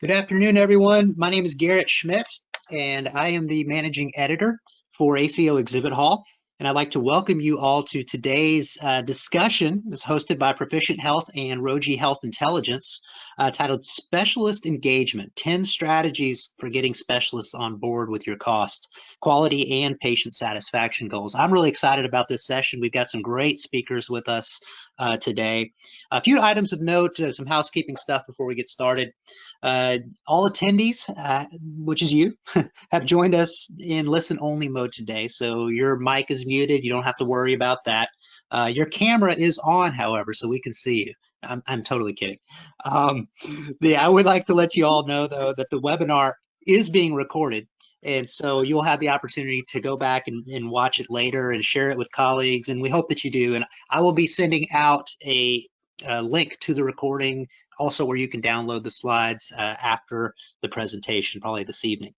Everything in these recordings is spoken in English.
Good afternoon, everyone. My name is Garrett Schmidt, and I am the managing editor for ACO Exhibit Hall. And I'd like to welcome you all to today's discussion. It's hosted by Proficient Health and Roji Health Intelligence, titled Specialist Engagement, 10 Strategies for Getting Specialists on Board with Your Cost, Quality, and Patient Satisfaction Goals. I'm really excited about this session. We've got some great speakers with us today. A few items of note, some housekeeping stuff before we get started. All attendees, which is you, have joined us in listen-only mode today, so your mic is muted. You don't have to worry about that. Your camera is on, however, so we can see you. I'm totally kidding. I would like to let you all know, though, that the webinar is being recorded, and so you'll have the opportunity to go back and watch it later and share it with colleagues, and we hope that you do. And I will be sending out a link to the recording, also where you can download the slides after the presentation, probably this evening.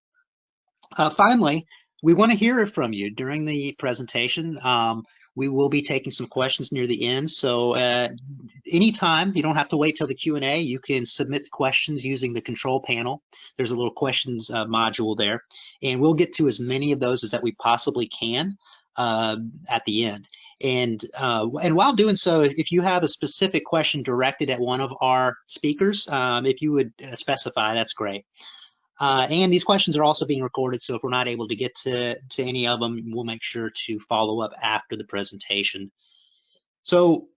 Finally, we want to hear from you during the presentation. We will be taking some questions near the end, so anytime, you don't have to wait till the Q&A. You can submit questions using the control panel. There's a little questions module there, and we'll get to as many of those as that we possibly can at the end. And while doing so, if you have a specific question directed at one of our speakers, if you would specify, that's great. And these questions are also being recorded, so if we're not able to get to any of them, we'll make sure to follow up after the presentation. So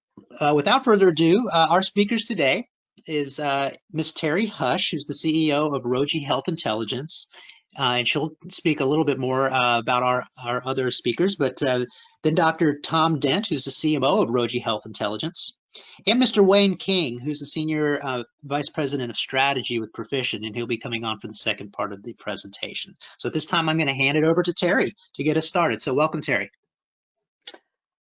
without further ado, our speakers today is Ms. Terry Hush, who's the CEO of Roji Health Intelligence. And she'll speak a little bit more about our other speakers, but then Dr. Tom Dent, who's the CMO of Roji Health Intelligence, and Mr. Wayne King, who's the Senior Vice President of Strategy with Proficient, and he'll be coming on for the second part of the presentation. So at this time, I'm going to hand it over to Terry to get us started. So welcome, Terry.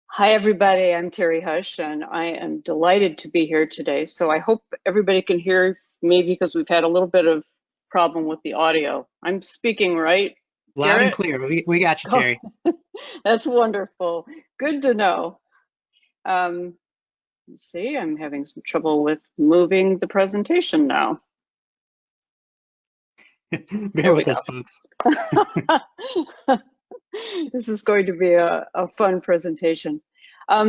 Hi, everybody. I'm Terry Hush, and I am delighted to be here today. So I hope everybody can hear me because we've had a little bit of problem with the audio. I'm speaking right? Loud Garrett? and clear. We got you, Terry. That's wonderful. Good to know. Let's see, I'm having some trouble with moving the presentation now. Bear with us, folks. This is going to be a fun presentation. I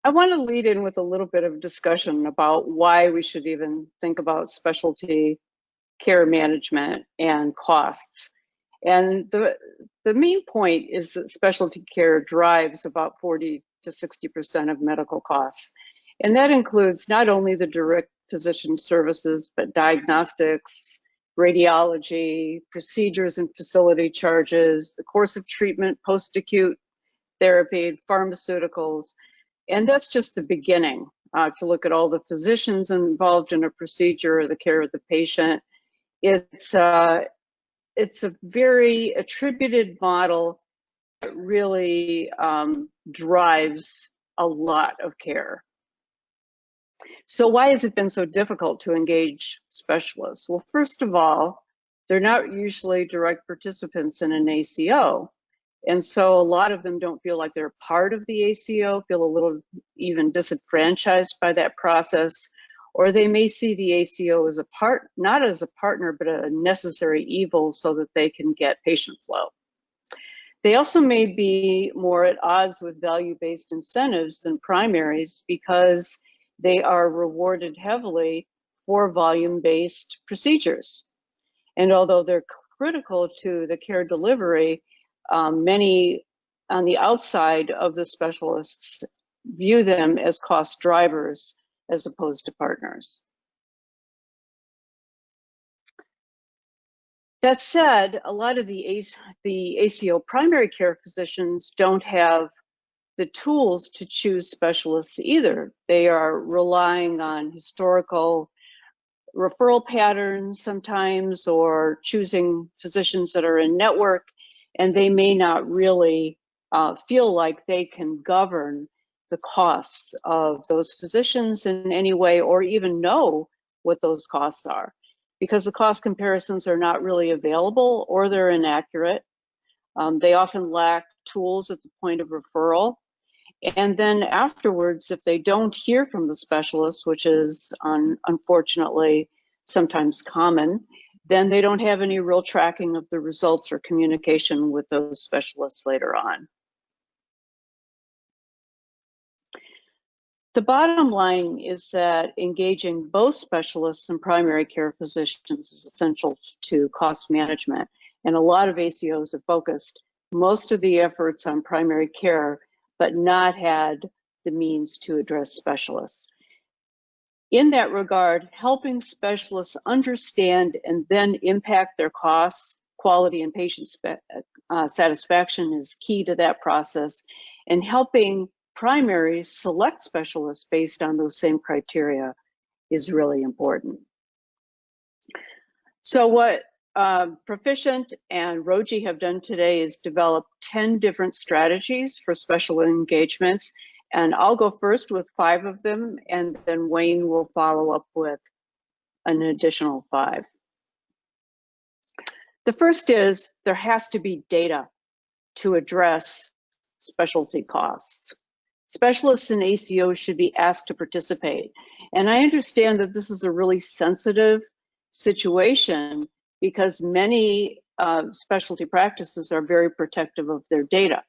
want to lead in with a little bit of discussion about why we should even think about specialty care management and costs. And the main point is that specialty care drives about 40 to 60% of medical costs. And that includes not only the direct physician services, but diagnostics, radiology, procedures and facility charges, the course of treatment, post-acute therapy, pharmaceuticals. And that's just the beginning, to look at all the physicians involved in a procedure, the care of the patient. It's a very attributed model that really drives a lot of care. So why has it been so difficult to engage specialists? Well, first of all, they're not usually direct participants in an ACO. And so a lot of them don't feel like they're part of the ACO, feel a little even disenfranchised by that process, or they may see the ACO as not as a partner, but a necessary evil so that they can get patient flow. They also may be more at odds with value-based incentives than primaries because they are rewarded heavily for volume-based procedures. And although they're critical to the care delivery, many on the outside of the specialists view them as cost drivers as opposed to partners. That said, a lot of the ACO primary care physicians don't have the tools to choose specialists either. They are relying on historical referral patterns sometimes, or choosing physicians that are in network, and they may not really feel like they can govern the costs of those physicians in any way, or even know what those costs are, because the cost comparisons are not really available or they're inaccurate. They often lack tools at the point of referral. And then afterwards, if they don't hear from the specialist, which is unfortunately sometimes common, then they don't have any real tracking of the results or communication with those specialists later on. The bottom line is that engaging both specialists and primary care physicians is essential to cost management. And a lot of ACOs have focused most of the efforts on primary care, but not had the means to address specialists. In that regard, helping specialists understand and then impact their costs, quality, and patient satisfaction is key to that process, and helping primaries select specialists based on those same criteria is really important. So what Proficient and Roji have done today is develop 10 different strategies for special engagements, and I'll go first with 5 of them, and then Wayne will follow up with an additional 5. The first is there has to be data to address specialty costs. Specialists and ACOs should be asked to participate. And I understand that this is a really sensitive situation because many specialty practices are very protective of their data.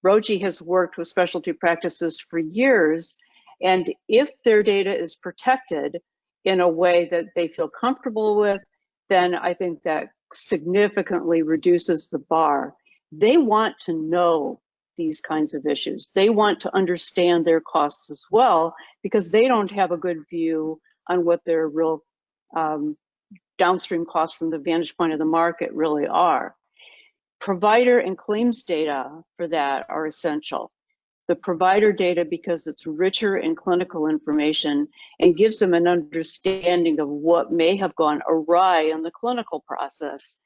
Roji has worked with specialty practices for years, and if their data is protected in a way that they feel comfortable with, then I think that significantly reduces the bar. They want to know these kinds of issues. They want to understand their costs as well, because they don't have a good view on what their real downstream costs from the vantage point of the market really are. Provider and claims data for that are essential. The provider data, because it's richer in clinical information and gives them an understanding of what may have gone awry in the clinical process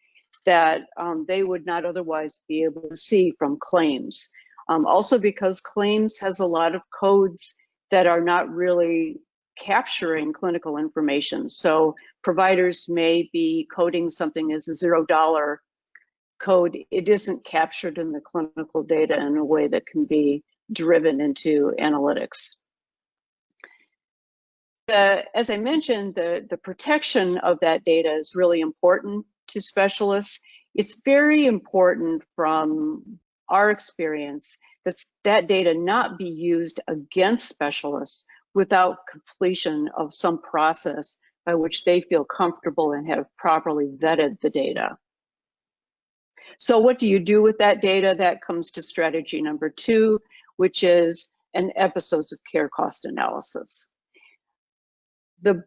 that they would not otherwise be able to see from claims. Also because claims has a lot of codes that are not really capturing clinical information. So providers may be coding something as a $0 code. It isn't captured in the clinical data in a way that can be driven into analytics. As I mentioned, the protection of that data is really important to specialists. It's very important from our experience that data not be used against specialists without completion of some process by which they feel comfortable and have properly vetted the data. So what do you do with that data? That comes to strategy number 2, which is an episodes of care cost analysis. The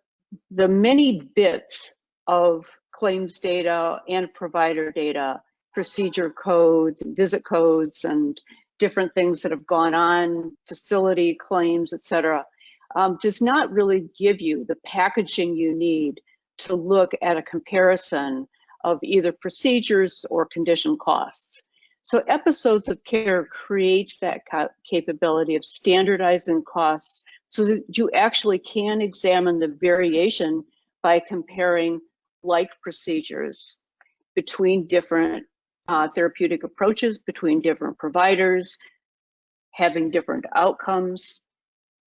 many bits of claims data and provider data, procedure codes, visit codes, and different things that have gone on, facility claims, et cetera, does not really give you the packaging you need to look at a comparison of either procedures or condition costs. So episodes of care creates that capability of standardizing costs so that you actually can examine the variation by comparing like procedures between different therapeutic approaches, between different providers, having different outcomes,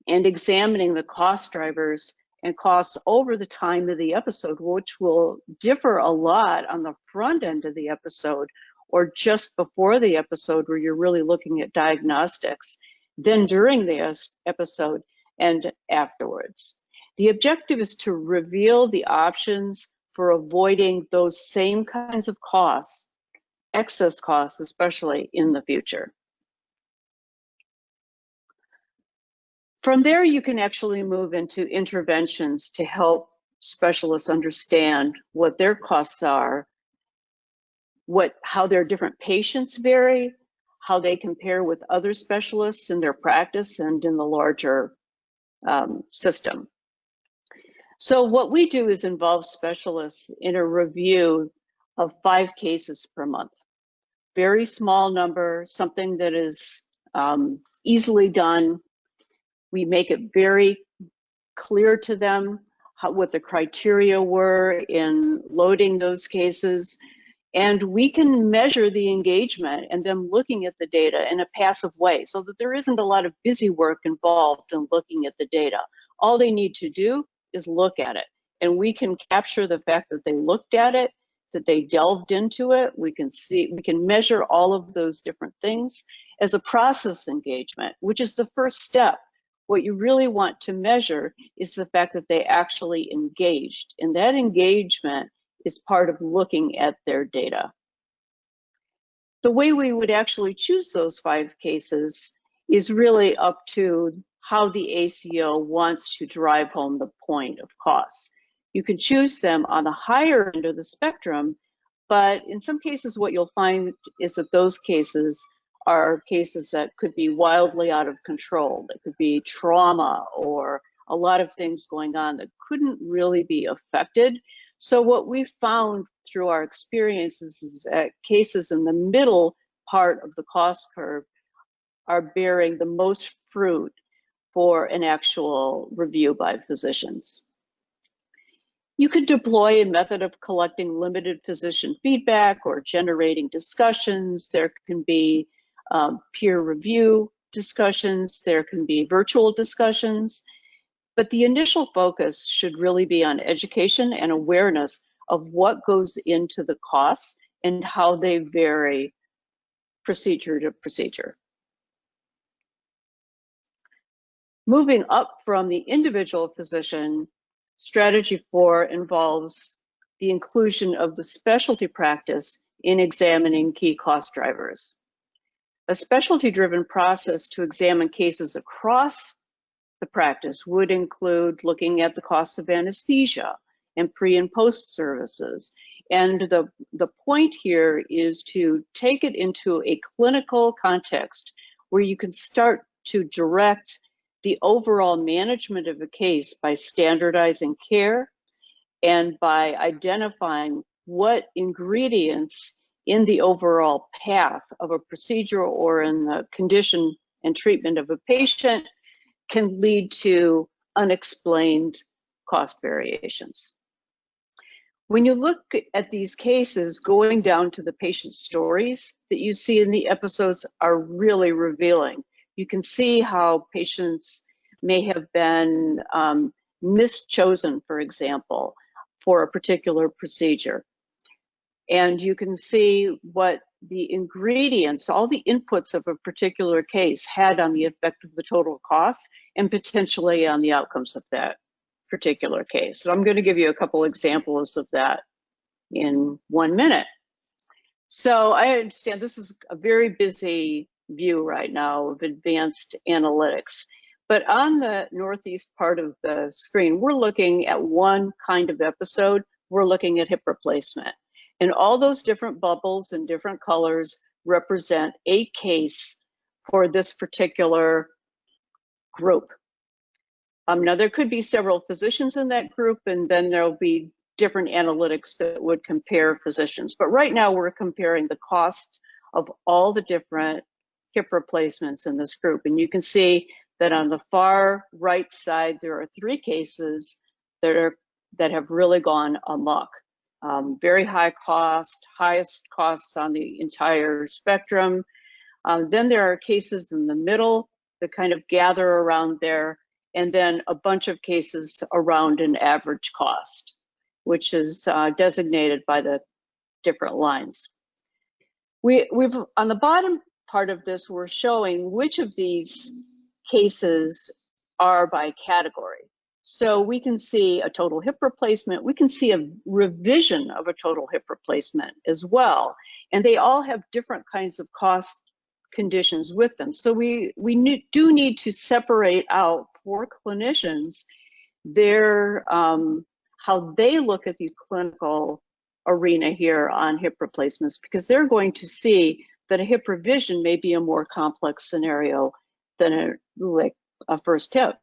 and examining the cost drivers and costs over the time of the episode, which will differ a lot on the front end of the episode or just before the episode where you're really looking at diagnostics, then during the episode and afterwards. The objective is to reveal the options for avoiding those same kinds of costs, excess costs especially, in the future. From there, you can actually move into interventions to help specialists understand what their costs are, how their different patients vary, how they compare with other specialists in their practice and in the larger system. So what we do is involve specialists in a review of 5 cases per month. Very small number, something that is easily done. We make it very clear to them what the criteria were in loading those cases. And we can measure the engagement and them looking at the data in a passive way so that there isn't a lot of busy work involved in looking at the data. All they need to do is look at it. and we can capture the fact that they looked at it, that they delved into it. We can measure all of those different things as a process engagement, which is the first step. What you really want to measure is the fact that they actually engaged, and that engagement is part of looking at their data. The way we would actually choose those 5 cases is really up to how the ACO wants to drive home the point of costs. You can choose them on the higher end of the spectrum, but in some cases what you'll find is that those cases are cases that could be wildly out of control. That could be trauma or a lot of things going on that couldn't really be affected. So what we've found through our experiences is that cases in the middle part of the cost curve are bearing the most fruit for an actual review by physicians. You could deploy a method of collecting limited physician feedback or generating discussions. There can be peer review discussions. There can be virtual discussions. But the initial focus should really be on education and awareness of what goes into the costs and how they vary procedure to procedure. Moving up from the individual physician, strategy 4 involves the inclusion of the specialty practice in examining key cost drivers. A specialty-driven process to examine cases across the practice would include looking at the costs of anesthesia and pre and post services. And the point here is to take it into a clinical context where you can start to direct the overall management of a case by standardizing care and by identifying what ingredients in the overall path of a procedure or in the condition and treatment of a patient can lead to unexplained cost variations. When you look at these cases, going down to the patient stories that you see in the episodes are really revealing. You can see how patients may have been mischosen, for example, for a particular procedure. And you can see what the ingredients, all the inputs of a particular case had on the effect of the total cost and potentially on the outcomes of that particular case. So I'm going to give you a couple examples of that in 1 minute. So I understand this is a very busy view right now of advanced analytics. But on the northeast part of the screen, we're looking at one kind of episode. We're looking at hip replacement. And all those different bubbles and different colors represent a case for this particular group. Now, there could be several physicians in that group, and then there'll be different analytics that would compare physicians. But right now, we're comparing the cost of all the different hip replacements in this group. And you can see that on the far right side, there are 3 cases that have really gone amok. Very high cost, highest costs on the entire spectrum. Then there are cases in the middle that kind of gather around there, and then a bunch of cases around an average cost, which is designated by the different lines. We've on the bottom part of this, we're showing which of these cases are by category. So we can see a total hip replacement. We can see a revision of a total hip replacement as well. And they all have different kinds of cost conditions with them. So we do need to separate out for clinicians their how they look at the clinical arena here on hip replacements, because they're going to see that a hip revision may be a more complex scenario than a first hip.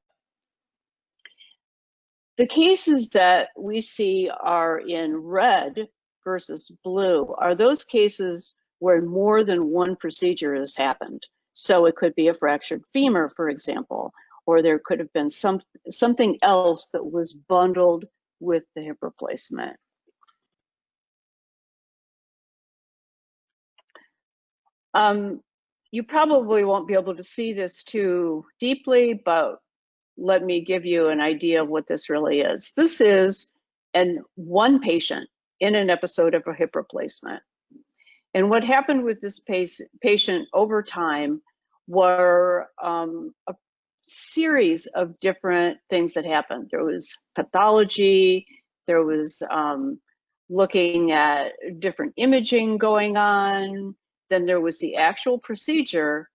The cases that we see are in red versus blue are those cases where more than one procedure has happened. So it could be a fractured femur, for example, or there could have been something else that was bundled with the hip replacement. You probably won't be able to see this too deeply, but let me give you an idea of what this really is. This is and one patient in an episode of a hip replacement. And what happened with this patient over time were a series of different things that happened. There was pathology, there was looking at different imaging going on, then there was the actual procedure,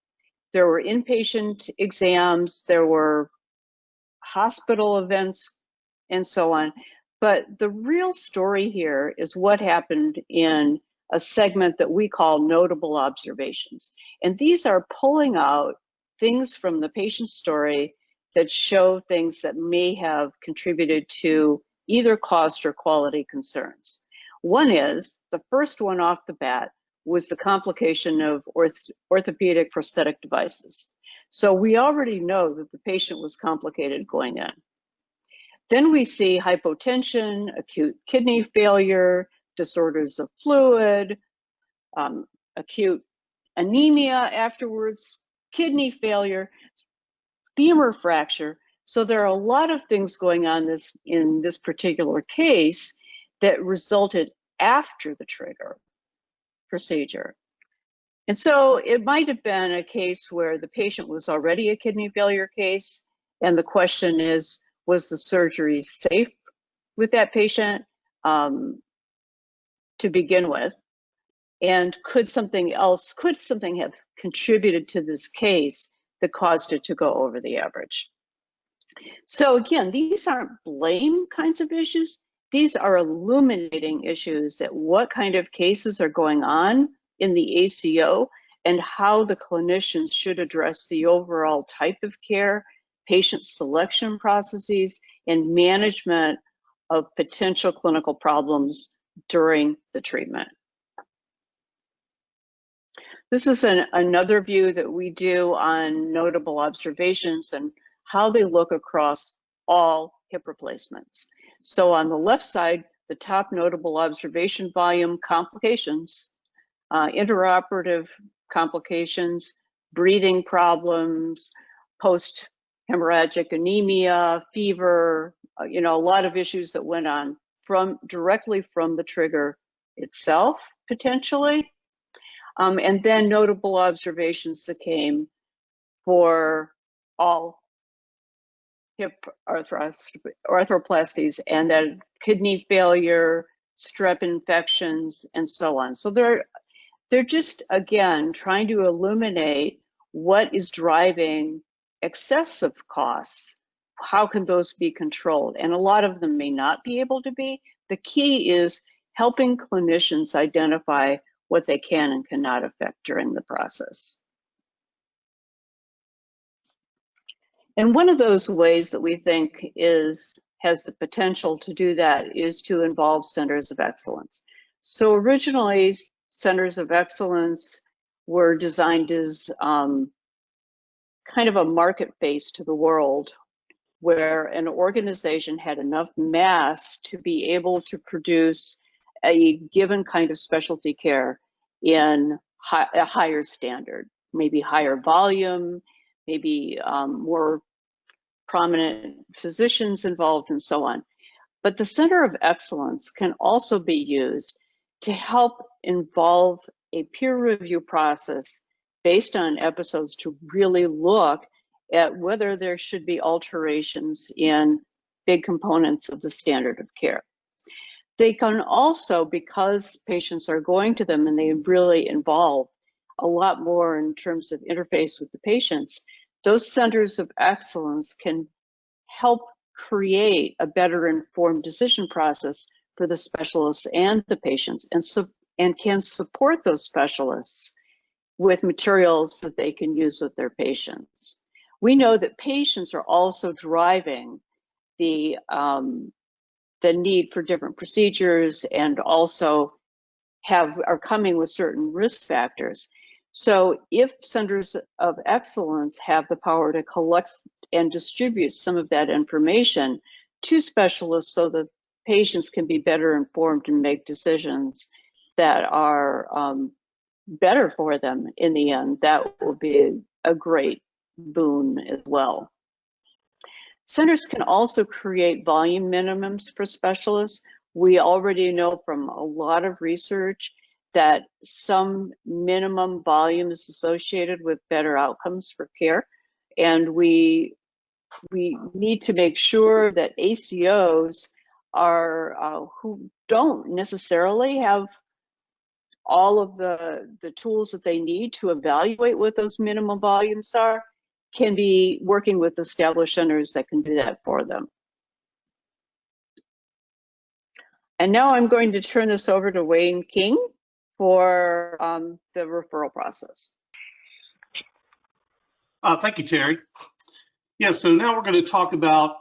there were inpatient exams, there were hospital events, and so on. But the real story here is what happened in a segment that we call notable observations. And these are pulling out things from the patient's story that show things that may have contributed to either cost or quality concerns. One is, the first one off the bat was the complication of orthopedic prosthetic devices. So we already know that the patient was complicated going in. Then we see hypotension, acute kidney failure, disorders of fluid, acute anemia afterwards, kidney failure, femur fracture. So there are a lot of things going on in this particular case that resulted after the trigger procedure. And so it might have been a case where the patient was already a kidney failure case, and the question is, was the surgery safe with that patient to begin with? And could something have contributed to this case that caused it to go over the average? So again, these aren't blame kinds of issues. These are illuminating issues at what kind of cases are going on in the ACO and how the clinicians should address the overall type of care, patient selection processes, and management of potential clinical problems during the treatment. This is another view that we do on notable observations and how they look across all hip replacements. So on the left side, the top notable observation volume, complications, intraoperative complications, breathing problems, post-hemorrhagic anemia, fever, a lot of issues that went on directly from the trigger itself, potentially. And then notable observations that came for all hip arthroplasties, and then kidney failure, strep infections, and so on. So they're just, again, trying to illuminate what is driving excessive costs. How can those be controlled? And a lot of them may not be able to be. The key is helping clinicians identify what they can and cannot affect during the process. And one of those ways that we think has the potential to do that is to involve centers of excellence. So originally, centers of excellence were designed as kind of a market face to the world, where an organization had enough mass to be able to produce a given kind of specialty care in a higher standard, maybe higher volume, maybe more prominent physicians involved, and so on. But the Center of Excellence can also be used to help involve a peer review process based on episodes to really look at whether there should be alterations in big components of the standard of care. They can also, because patients are going to them and they really involve a lot more in terms of interface with the patients, those centers of excellence can help create a better informed decision process for the specialists and the patients, and can support those specialists with materials that they can use with their patients. We know that patients are also driving the need for different procedures, and also are coming with certain risk factors. So if centers of excellence have the power to collect and distribute some of that information to specialists so that patients can be better informed and make decisions that are better for them in the end, that will be a great boon as well. Centers can also create volume minimums for specialists. We already know from a lot of research that some minimum volume is associated with better outcomes for care. And we need to make sure that ACOs are who don't necessarily have all of the tools that they need to evaluate what those minimum volumes are, can be working with established centers that can do that for them. And now I'm going to turn this over to Wayne King for the referral process. Thank you, Terry. Yeah, so now we're going to talk about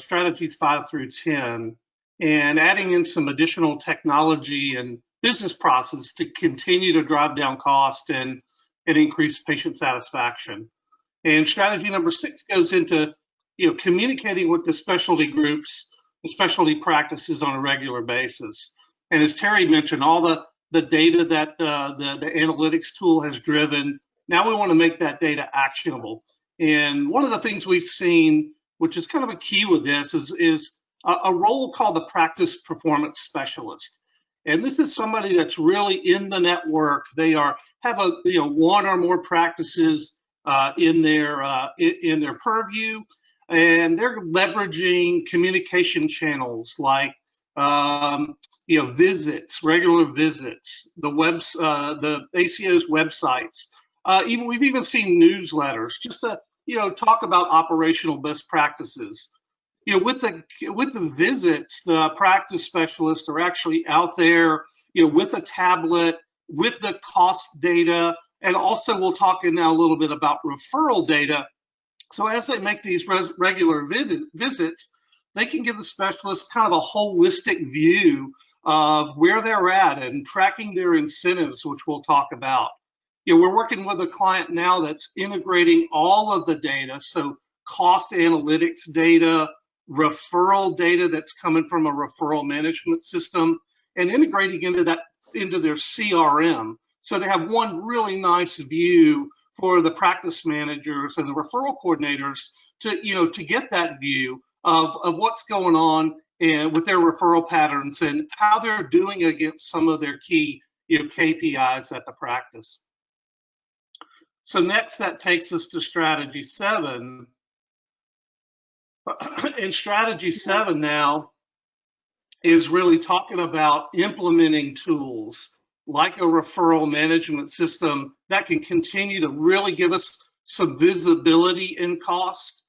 strategies 5 through 10 and adding in some additional technology and business process to continue to drive down cost and increase patient satisfaction. And strategy number 6 goes into communicating with the specialty groups, the specialty practices on a regular basis. And as Terry mentioned, all the data that the analytics tool has driven, now we want to make that data actionable. And one of the things we've seen, which is kind of a key with this, is a role called the practice performance specialist. And this is somebody that's really in the network. They have one or more practices in their purview, and they're leveraging communication channels like visits, regular visits, the ACO's websites. We've even seen newsletters just to talk about operational best practices. With the visits, the practice specialists are actually out there, with a tablet, with the cost data, and also we'll talk now a little bit about referral data. So as they make these regular visits, they can give the specialist kind of a holistic view of where they're at and tracking their incentives, which we'll talk about. We're working with a client now that's integrating all of the data, so cost analytics data, referral data that's coming from a referral management system, and integrating into their CRM. So they have one really nice view for the practice managers and the referral coordinators to get that view of what's going on with their referral patterns and how they're doing against some of their key KPIs at the practice. So next, that takes us to strategy 7. And strategy 7 now is really talking about implementing tools like a referral management system that can continue to really give us some visibility in cost,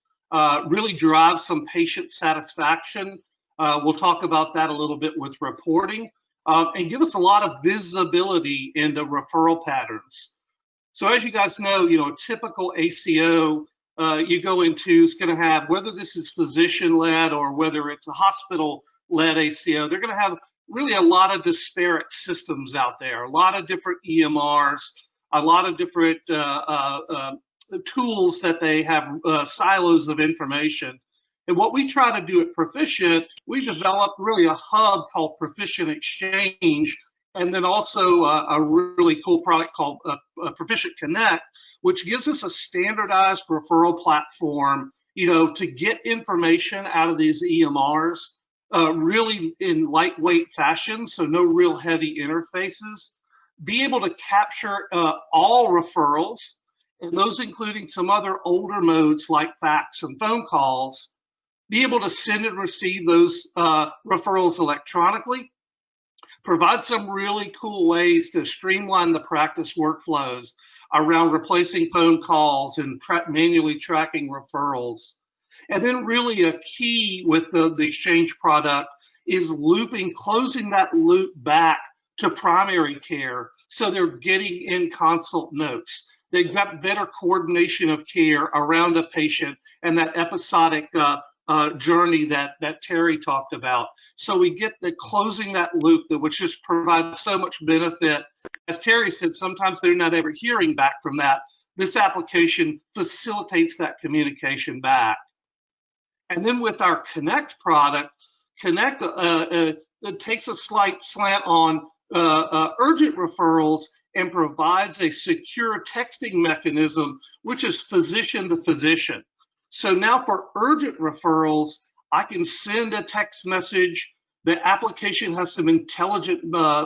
really drive some patient satisfaction. We'll talk about that a little bit with reporting, and give us a lot of visibility into referral patterns. So as you guys know, a typical ACO you go into is going to have, whether this is physician-led or whether it's a hospital-led ACO, they're going to have really a lot of disparate systems out there, a lot of different EMRs, a lot of different tools that they have silos of information. And what we try to do at Proficient, we developed really a hub called Proficient Exchange, and then also a really cool product called Proficient Connect, which gives us a standardized referral platform, to get information out of these EMRs, really in lightweight fashion, so no real heavy interfaces, be able to capture all referrals, and those including some other older modes like fax and phone calls, be able to send and receive those referrals electronically, provide some really cool ways to streamline the practice workflows around replacing phone calls and manually tracking referrals. And then really a key with the Exchange product is closing that loop back to primary care, so they're getting in consult notes. They've got better coordination of care around a patient and that episodic journey that Terry talked about. So we get the closing that loop, which just provides so much benefit. As Terry said, sometimes they're not ever hearing back from that. This application facilitates that communication back. And then with our Connect product, Connect takes a slight slant on urgent referrals and provides a secure texting mechanism, which is physician to physician. So now for urgent referrals, I can send a text message. The application has some intelligent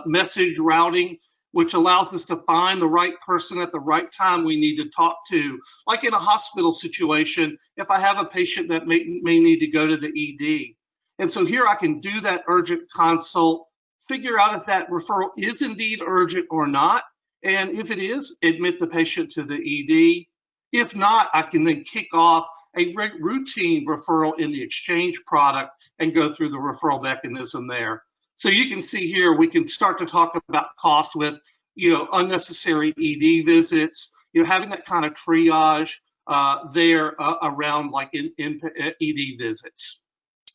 message routing, which allows us to find the right person at the right time we need to talk to. Like in a hospital situation, if I have a patient that may need to go to the ED. And so here I can do that urgent consult, figure out if that referral is indeed urgent or not. And if it is, admit the patient to the ED. If not, I can then kick off a routine referral in the exchange product and go through the referral mechanism there. So you can see here, we can start to talk about cost with, unnecessary ED visits, having that kind of triage there around like in ED visits.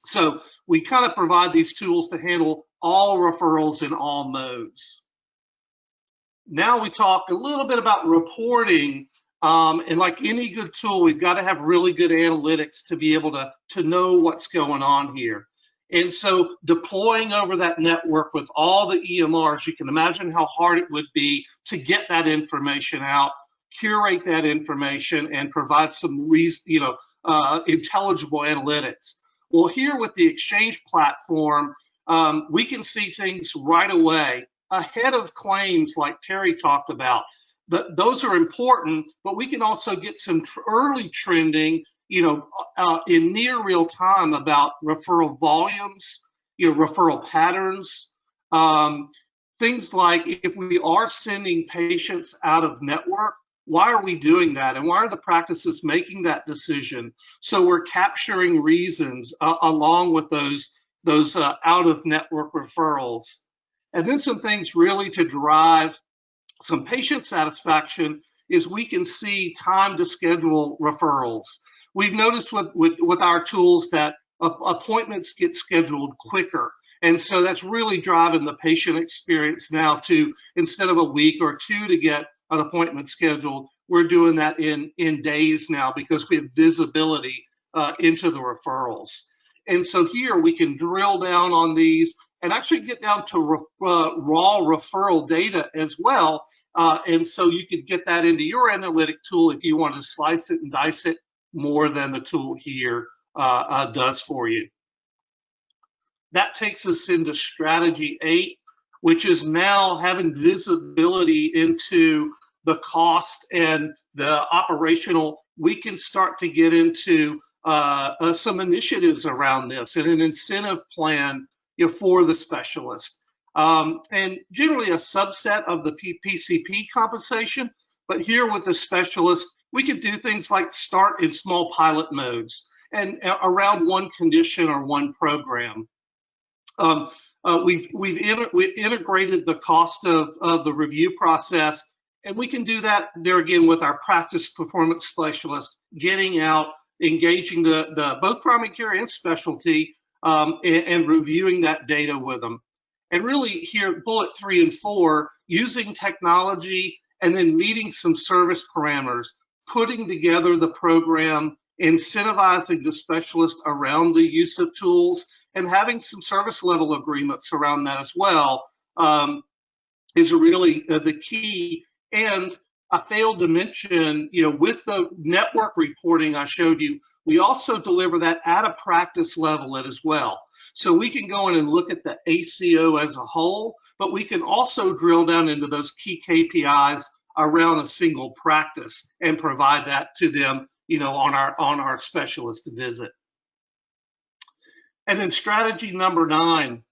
So we kind of provide these tools to handle all referrals in all modes. Now we talk a little bit about reporting. And like any good tool, we've got to have really good analytics to be able to know what's going on here. And so deploying over that network with all the EMRs, you can imagine how hard it would be to get that information out, curate that information, and provide some intelligible analytics. Well, here with the Exchange platform, we can see things right away ahead of claims like Terry talked about. Those are important, but we can also get some early trending, in near real time about referral volumes, referral patterns, things like if we are sending patients out of network, why are we doing that? And why are the practices making that decision? So we're capturing reasons along with those out of network referrals. And then some things really to drive some patient satisfaction is we can see time to schedule referrals. We've noticed with our tools that appointments get scheduled quicker. And so that's really driving the patient experience now to, instead of a week or two to get an appointment scheduled, we're doing that in days now because we have visibility into the referrals. And so here we can drill down on these and actually get down to raw referral data as well. And so you could get that into your analytic tool if you want to slice it and dice it more than the tool here does for you. That takes us into strategy 8, which is now having visibility into the cost and the operational. We can start to get into some initiatives around this and an incentive plan for the specialist. And generally a subset of the PCP compensation, but here with the specialist, we could do things like start in small pilot modes and around one condition or one program. We've integrated the cost of the review process, and we can do that there again with our practice performance specialist, getting out, engaging the both primary care and specialty, and reviewing that data with them. And really here, bullet 3 and 4, using technology and then meeting some service parameters, putting together the program, incentivizing the specialist around the use of tools, and having some service level agreements around that as well is really the key. And I failed to mention, with the network reporting I showed you, we also deliver that at a practice level as well. So we can go in and look at the ACO as a whole, but we can also drill down into those key KPIs around a single practice and provide that to them, on our specialist visit. And then strategy number 9,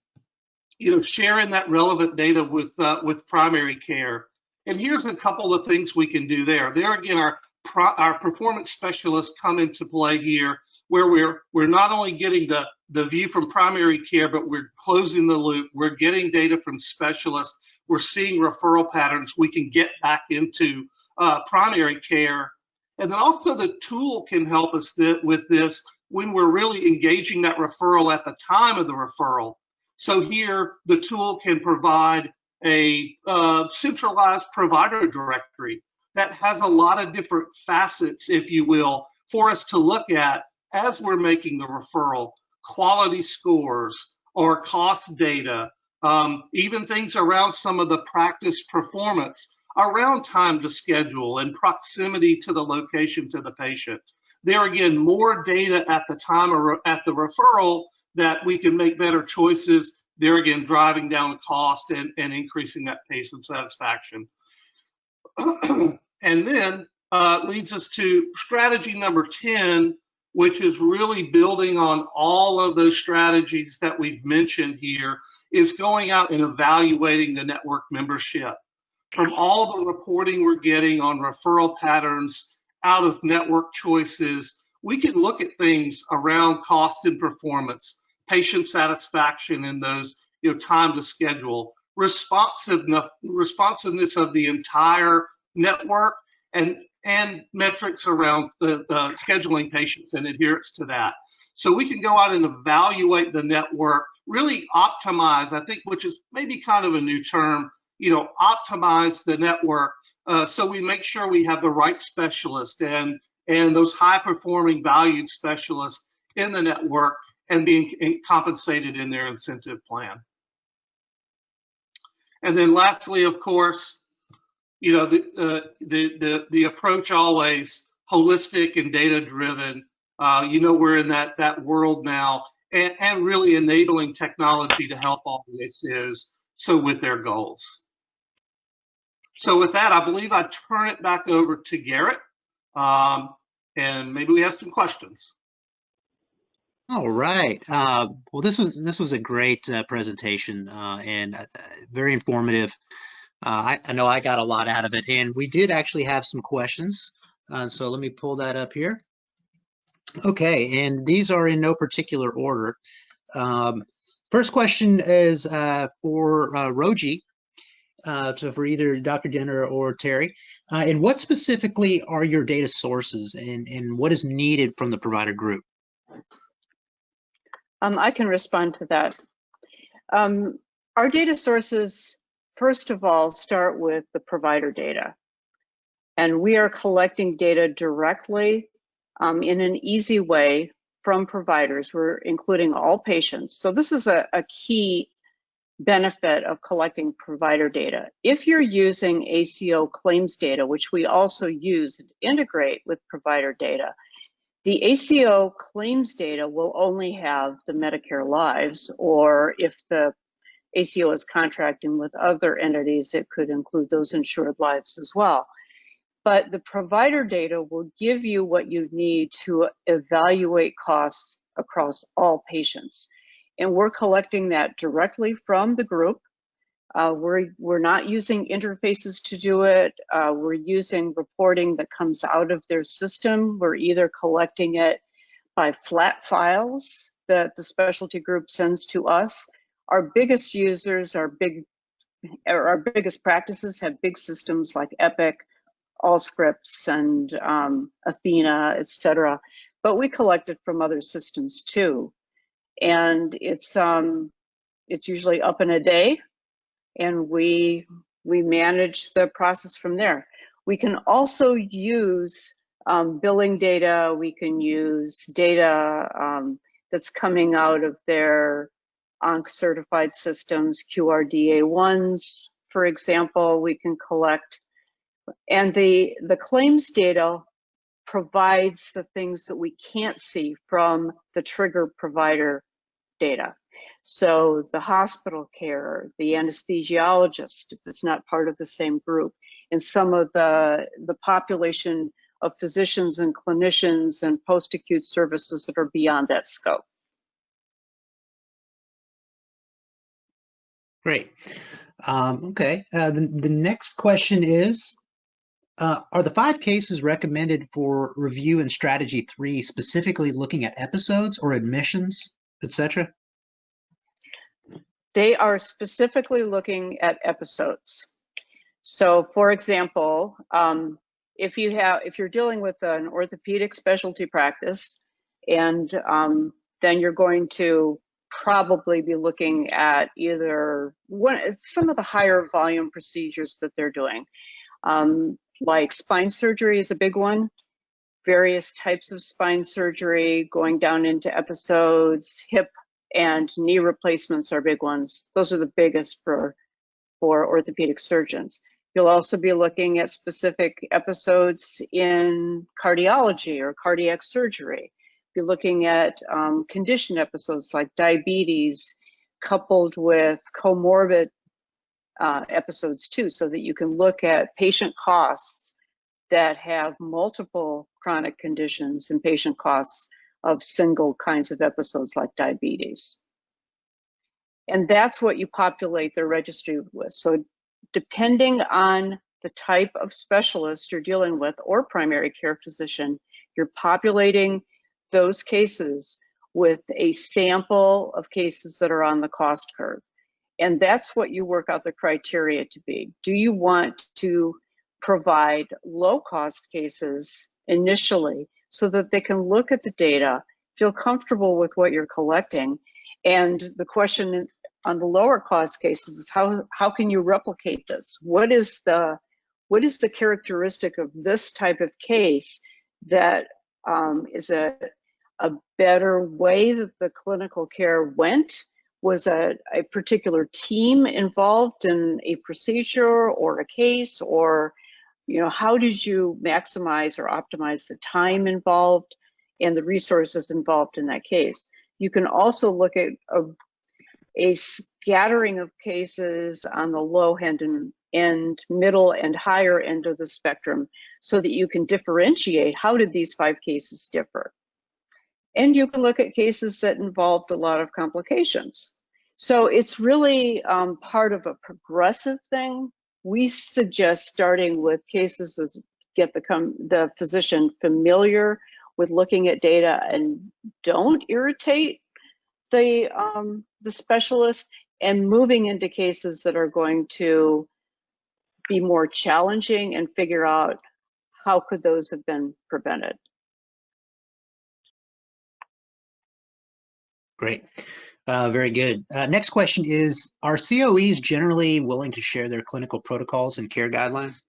sharing that relevant data with primary care. And here's a couple of things we can do there. There again, our performance specialists come into play here, where we're not only getting the view from primary care, but we're closing the loop. We're getting data from specialists. We're seeing referral patterns. We can get back into primary care. And then also the tool can help us with this when we're really engaging that referral at the time of the referral. So here, the tool can provide a centralized provider directory that has a lot of different facets, if you will, for us to look at as we're making the referral, quality scores or cost data, even things around some of the practice performance, around time to schedule and proximity to the location to the patient. there again, more data at the time or at the referral that we can make better choices. There again, driving down the cost and increasing that patient satisfaction. And then leads us to strategy number 10, which is really building on all of those strategies that we've mentioned here, is going out and evaluating the network membership. From all the reporting we're getting on referral patterns, out of network choices, we can look at things around cost and performance, patient satisfaction, and those, time to schedule, responsiveness of the entire network, and metrics around the scheduling patients and adherence to that. So we can go out and evaluate the network, really optimize, I think, which is maybe kind of a new term, optimize the network so we make sure we have the right specialists and those high performing valued specialists in the network and being compensated in their incentive plan. And then lastly, of course, the approach always holistic and data driven. We're in that world now, and really enabling technology to help all the ACOs with their goals. So with that, I believe I turn it back over to Garrett, and maybe we have some questions. All right. Well, this was a great presentation and very informative. I know I got a lot out of it, and we did actually have some questions. So let me pull that up here. Okay, and these are in no particular order. First question is for Roji, so for either Dr. Denner or Terry. And what specifically are your data sources, and what is needed from the provider group? I can respond to that. Our data sources, first of all, start with the provider data. And we are collecting data directly in an easy way from providers. We're including all patients. So this is a key benefit of collecting provider data. If you're using ACO claims data, which we also use and integrate with provider data, the ACO claims data will only have the Medicare lives, or if the ACO is contracting with other entities, it could include those insured lives as well. But the provider data will give you what you need to evaluate costs across all patients. And we're collecting that directly from the group. We're not using interfaces to do it. We're using reporting that comes out of their system. We're either collecting it by flat files that the specialty group sends to us. Our biggest users, our biggest practices have big systems like Epic, Allscripts, and Athena, etc. But we collect it from other systems too. And it's usually up in a day, and we manage the process from there. We can also use billing data. We can use data that's coming out of their ONC certified systems, QRDA1s, for example, we can collect. And the claims data provides the things that we can't see from the trigger provider data. So the hospital care, the anesthesiologist, if it's not part of the same group, and some of the population of physicians and clinicians and post-acute services that are beyond that scope. Great. Okay. The next question is, are the 5 cases recommended for review in strategy 3 specifically looking at episodes or admissions, etc.? They are specifically looking at episodes. So, for example, if you're dealing with an orthopedic specialty practice, and then you're going to probably be looking at either some of the higher volume procedures that they're doing. Like spine surgery is a big one. Various types of spine surgery going down into episodes. Hip and knee replacements are big ones. Those are the biggest for orthopedic surgeons. You'll also be looking at specific episodes in cardiology or cardiac surgery. You're looking at condition episodes like diabetes coupled with comorbid episodes too, so that you can look at patient costs that have multiple chronic conditions and patient costs of single kinds of episodes like diabetes. And that's what you populate the registry with. So depending on the type of specialist you're dealing with or primary care physician, you're populating those cases with a sample of cases that are on the cost curve. And that's what you work out the criteria to be. Do you want to provide low-cost cases initially so that they can look at the data, feel comfortable with what you're collecting? And the question on the lower cost cases is how can you replicate this? What is the characteristic of this type of case that is a better way that the clinical care went? Was a particular team involved in a procedure or a case, or how did you maximize or optimize the time involved and the resources involved in that case? You can also look at a scattering of cases on the low end and middle and higher end of the spectrum so that you can differentiate how did these 5 cases differ. And you can look at cases that involved a lot of complications. So it's really part of a progressive thing. We suggest starting with cases that get the physician familiar with looking at data and don't irritate the specialist, and moving into cases that are going to be more challenging and figure out how could those have been prevented. Great. Very good. Next question is, are COEs generally willing to share their clinical protocols and care guidelines?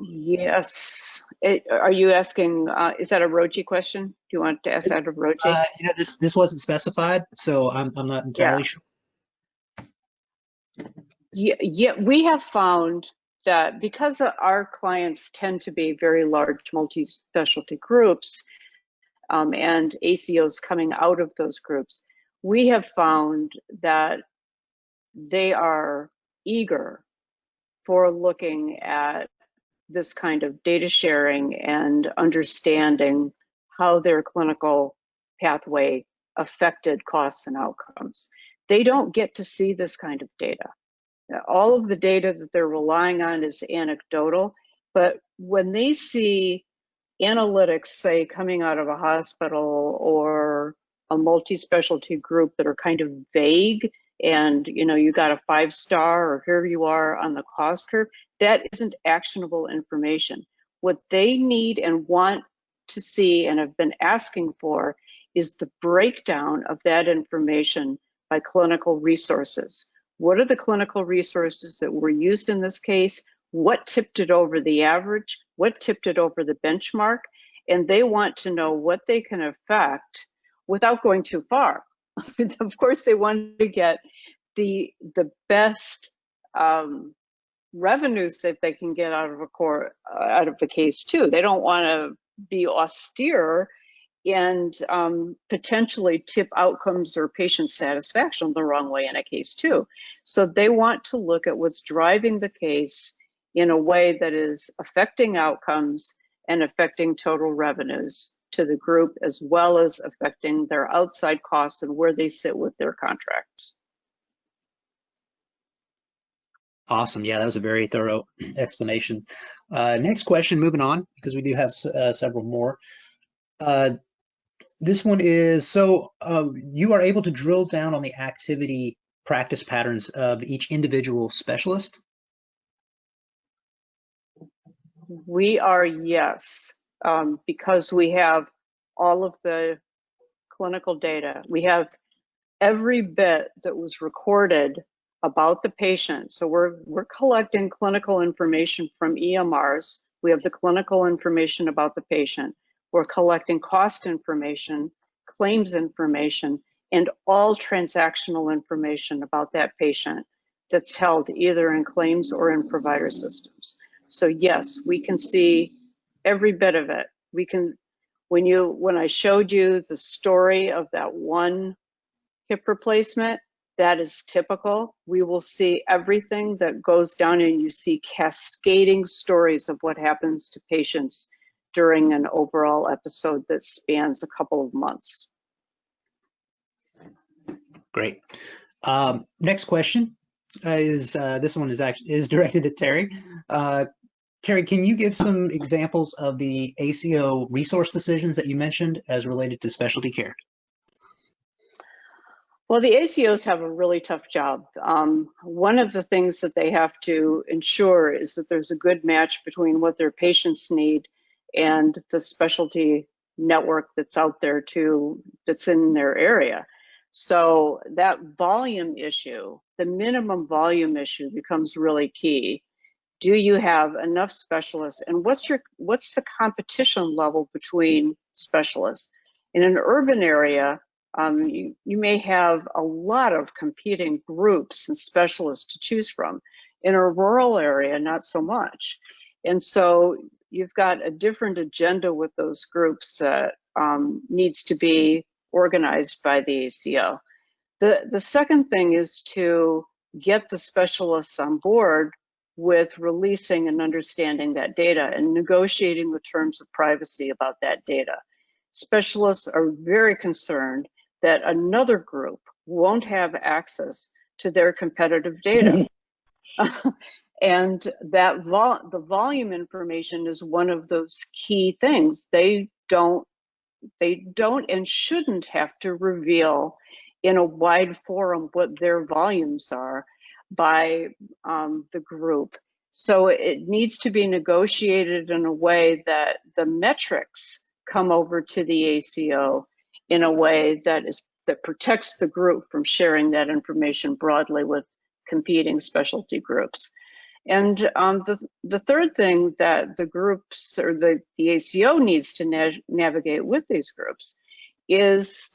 Yes. Are you asking, is that a Roche question? Do you want to ask that of Roche? This wasn't specified, so I'm not entirely sure. Yeah, we have found that because our clients tend to be very large multi-specialty groups and ACOs coming out of those groups, we have found that they are eager for looking at this kind of data sharing and understanding how their clinical pathway affected costs and outcomes. They don't get to see this kind of data. All of the data that they're relying on is anecdotal, but when they see analytics, say, coming out of a hospital or a multi-specialty group that are kind of vague, and you got a 5-star or here you are on the cost curve, that isn't actionable information. What they need and want to see and have been asking for is the breakdown of that information by clinical resources. What are the clinical resources that were used in this case? What tipped it over the average? What tipped it over the benchmark? And they want to know what they can affect without going too far. Of course, they want to get the best revenues that they can get out of a case too. They don't want to be austere and potentially tip outcomes or patient satisfaction the wrong way in a case too. So they want to look at what's driving the case in a way that is affecting outcomes and affecting total revenues to the group, as well as affecting their outside costs and where they sit with their contracts. Awesome. Yeah, that was a very thorough explanation. Next question, moving on, because we do have several more. This one is, so you are able to drill down on the activity practice patterns of each individual specialist? We are, yes, because we have all of the clinical data. We have every bit that was recorded about the patient. So we're collecting clinical information from EMRs. We have the clinical information about the patient. We're collecting cost information, claims information, and all transactional information about that patient that's held either in claims or in provider systems. So yes, we can see every bit of it. We can, when I showed you the story of that one hip replacement, that is typical. We will see everything that goes down, and you see cascading stories of what happens to patients during an overall episode that spans a couple of months. Great. Next question is this one is directed at Terry. Terry, can you give some examples of the ACO resource decisions that you mentioned as related to specialty care? Well, the ACOs have a really tough job. One of the things that they have to ensure is that there's a good match between what their patients need and the specialty network that's out there that's in their area. So that volume issue, the minimum volume issue, becomes really key. Do you have enough specialists, and what's the competition level between specialists? In an urban area, you may have a lot of competing groups and specialists to choose from. In a rural area, not so much. And so you've got a different agenda with those groups that needs to be organized by the ACO. The second thing is to get the specialists on board with releasing and understanding that data and negotiating the terms of privacy about that data. Specialists are very concerned that another group won't have access to their competitive data. And that the volume information is one of those key things. They don't and shouldn't have to reveal in a wide forum what their volumes are by the group. So it needs to be negotiated in a way that the metrics come over to the ACO in a way that protects the group from sharing that information broadly with competing specialty groups. And the third thing that the groups or the ACO needs to navigate with these groups is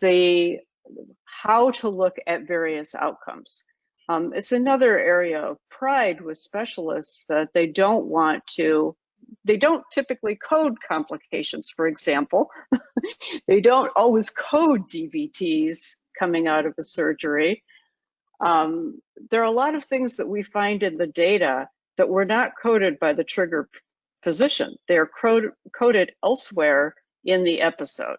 how to look at various outcomes. It's another area of pride with specialists that they don't typically code complications, for example. They don't always code DVTs coming out of a surgery. There are a lot of things that we find in the data that were not coded by the trigger physician. They're coded elsewhere in the episode.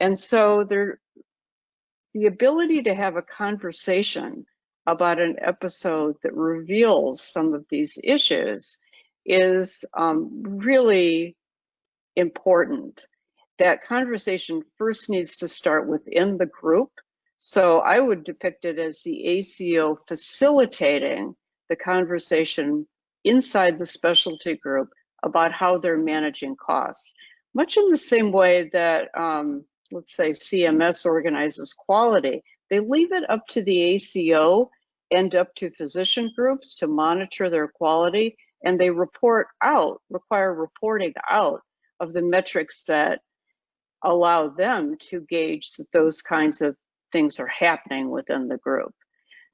And so the ability to have a conversation about an episode that reveals some of these issues is really important. That conversation first needs to start within the group. So I would depict it as the ACO facilitating the conversation inside the specialty group about how they're managing costs. Much in the same way that, let's say, CMS organizes quality, they leave it up to the ACO and up to physician groups to monitor their quality, and they require reporting out of the metrics that allow them to gauge that those kinds of things are happening within the group.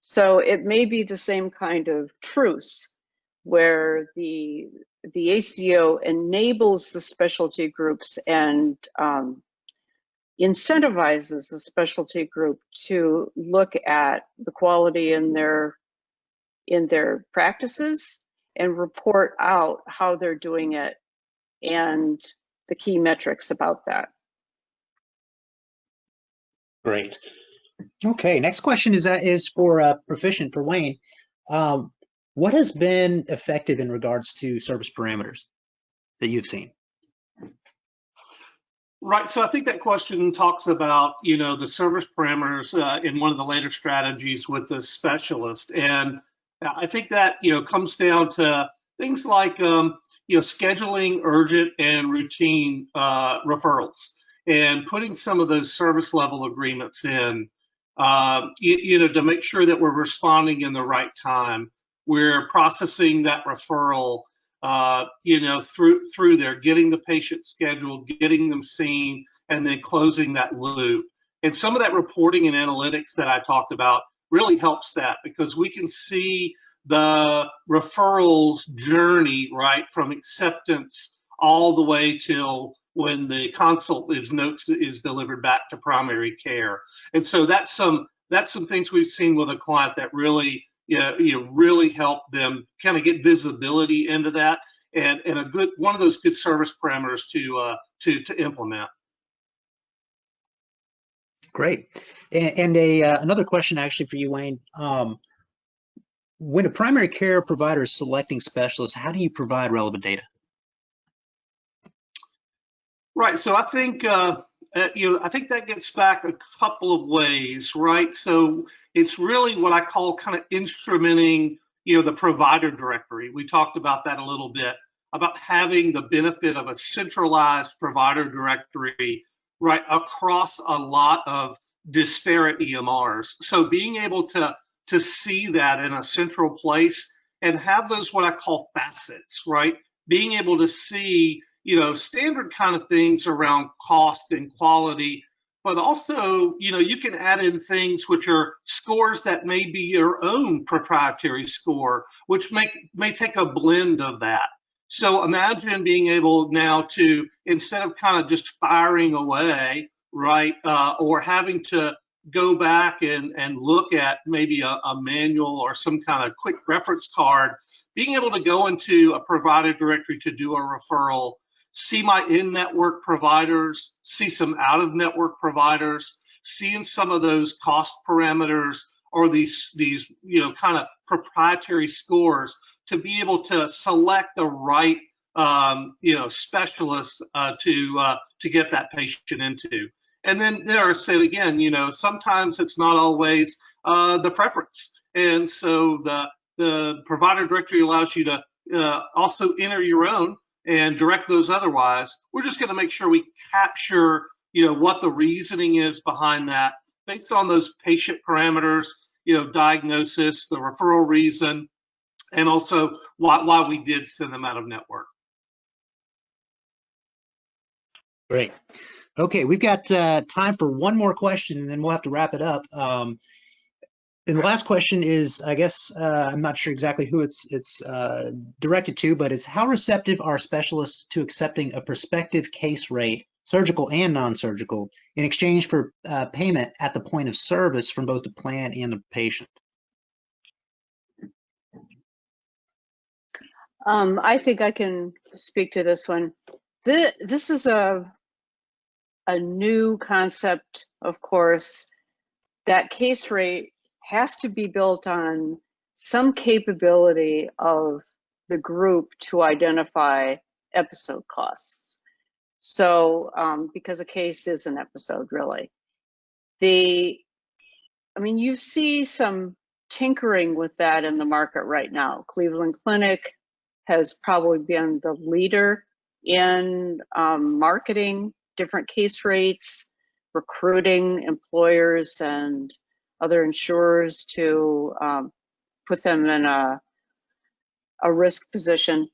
So it may be the same kind of truce where the ACO enables the specialty groups and incentivizes the specialty group to look at the quality in their practices and report out how they're doing it and the key metrics about that. Great. Okay, next question is for Proficient, for Wayne. What has been effective in regards to service parameters that you've seen? Right, so I think that question talks about, the service parameters in one of the later strategies with the specialist. And I think that, comes down to things like, scheduling urgent and routine referrals and putting some of those service level agreements in, to make sure that we're responding in the right time. We're processing that referral, through there, getting the patient scheduled, getting them seen, and then closing that loop. And some of that reporting and analytics that I talked about really helps that, because we can see the referrals journey, right, from acceptance all the way till when the consult is delivered back to primary care. And so that's some things we've seen with a client that really really help them kind of get visibility into that, and one of those good service parameters to implement. Great. And another question actually for you, Wayne. When a primary care provider is selecting specialists, how do you provide relevant data? Right. So I think I think that gets back a couple of ways, right? So it's really what I call kind of instrumenting, the provider directory. We talked about that a little bit, about having the benefit of a centralized provider directory, right, across a lot of disparate EMRs. So being able to see that in a central place and have those what I call facets, right? Being able to see, standard kind of things around cost and quality, but also, you can add in things which are scores that may be your own proprietary score, which may take a blend of that. So imagine being able now to, instead of kind of just firing away, right, or having to go back and look at maybe a manual or some kind of quick reference card, being able to go into a provider directory to do a referral, see my in-network providers, see some out-of-network providers, seeing some of those cost parameters or these kind of proprietary scores, to be able to select the right specialist to get that patient into. And then there, I said again, sometimes it's not always the preference, and so the provider directory allows you to also enter your own and direct those otherwise. We're just going to make sure we capture, what the reasoning is behind that, based on those patient parameters, diagnosis, the referral reason, and also why we did send them out of network. Great. Okay, we've got time for one more question, and then we'll have to wrap it up. And the last question is, I guess, I'm not sure exactly who it's directed to, but it's how receptive are specialists to accepting a prospective case rate, surgical and non-surgical, in exchange for payment at the point of service from both the plan and the patient? I think I can speak to this one. This is a new concept, of course. That case rate has to be built on some capability of the group to identify episode costs. So, because a case is an episode, really. You see some tinkering with that in the market right now. Cleveland Clinic has probably been the leader in marketing different case rates, recruiting employers and other insurers to put them in a risk position.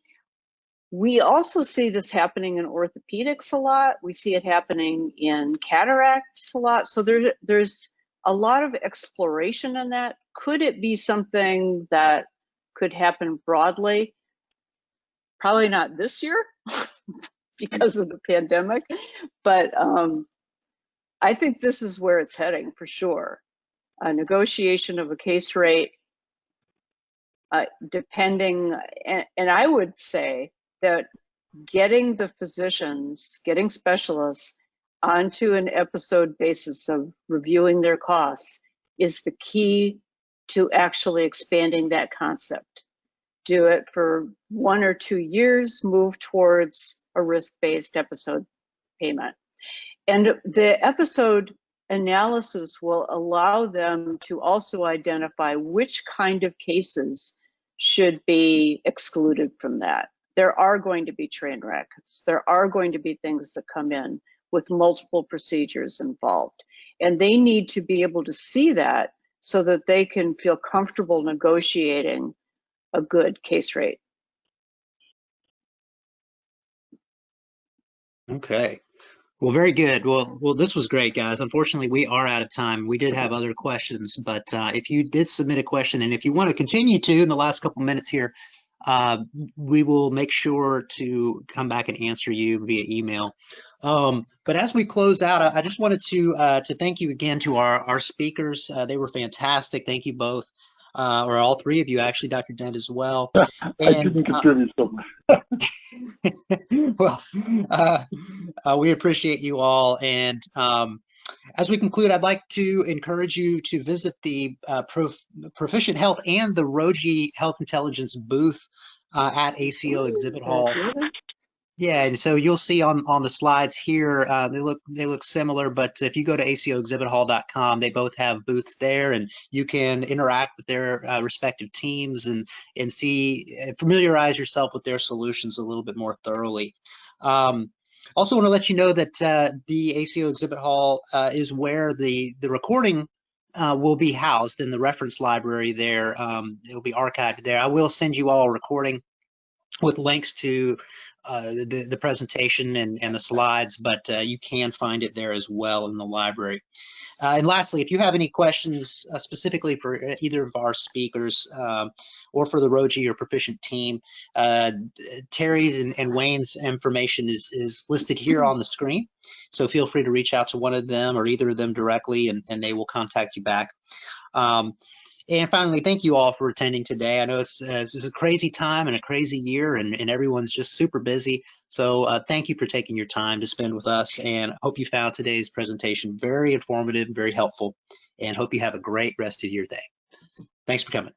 We also see this happening in orthopedics a lot. We see it happening in cataracts a lot. So there's a lot of exploration in that. Could it be something that could happen broadly? Probably not this year because of the pandemic, but I think this is where it's heading for sure. A negotiation of a case rate, depending, and I would say that getting the physicians, getting specialists onto an episode basis of reviewing their costs is the key to actually expanding that concept. Do it for 1 or 2 years, move towards a risk-based episode payment. And the episode analysis will allow them to also identify which kind of cases should be excluded from that. There are going to be train wrecks. There are going to be things that come in with multiple procedures involved. And they need to be able to see that so that they can feel comfortable negotiating a good case rate. Okay. Well, very good. Well, this was great, guys. Unfortunately, we are out of time. We did have other questions, but if you did submit a question, and if you want to continue to in the last couple minutes here, we will make sure to come back and answer you via email. But as we close out, I just wanted to thank you again to our speakers. They were fantastic. Thank you both, or all three of you, actually, Dr. Dent as well. I didn't contribute so much. Well, we appreciate you all. And as we conclude, I'd like to encourage you to visit the Proficient Health and the Roji Health Intelligence booth at ACO Exhibit Hall. Yeah, and so you'll see on the slides here, they look similar, but if you go to acoexhibithall.com, they both have booths there, and you can interact with their respective teams and familiarize yourself with their solutions a little bit more thoroughly. Also want to let you know that the ACO Exhibit Hall is where the recording will be housed in the reference library there. It'll be archived there. I will send you all a recording with links to the presentation and the slides, but you can find it there as well in the library. And lastly, if you have any questions specifically for either of our speakers or for the Roji or Proficient team, Terry's and Wayne's information is listed here on the screen. So feel free to reach out to one of them or either of them directly, and they will contact you back. And finally, thank you all for attending today. I know it's a crazy time and a crazy year, and everyone's just super busy. So thank you for taking your time to spend with us, and I hope you found today's presentation very informative, very helpful, and hope you have a great rest of your day. Thanks for coming.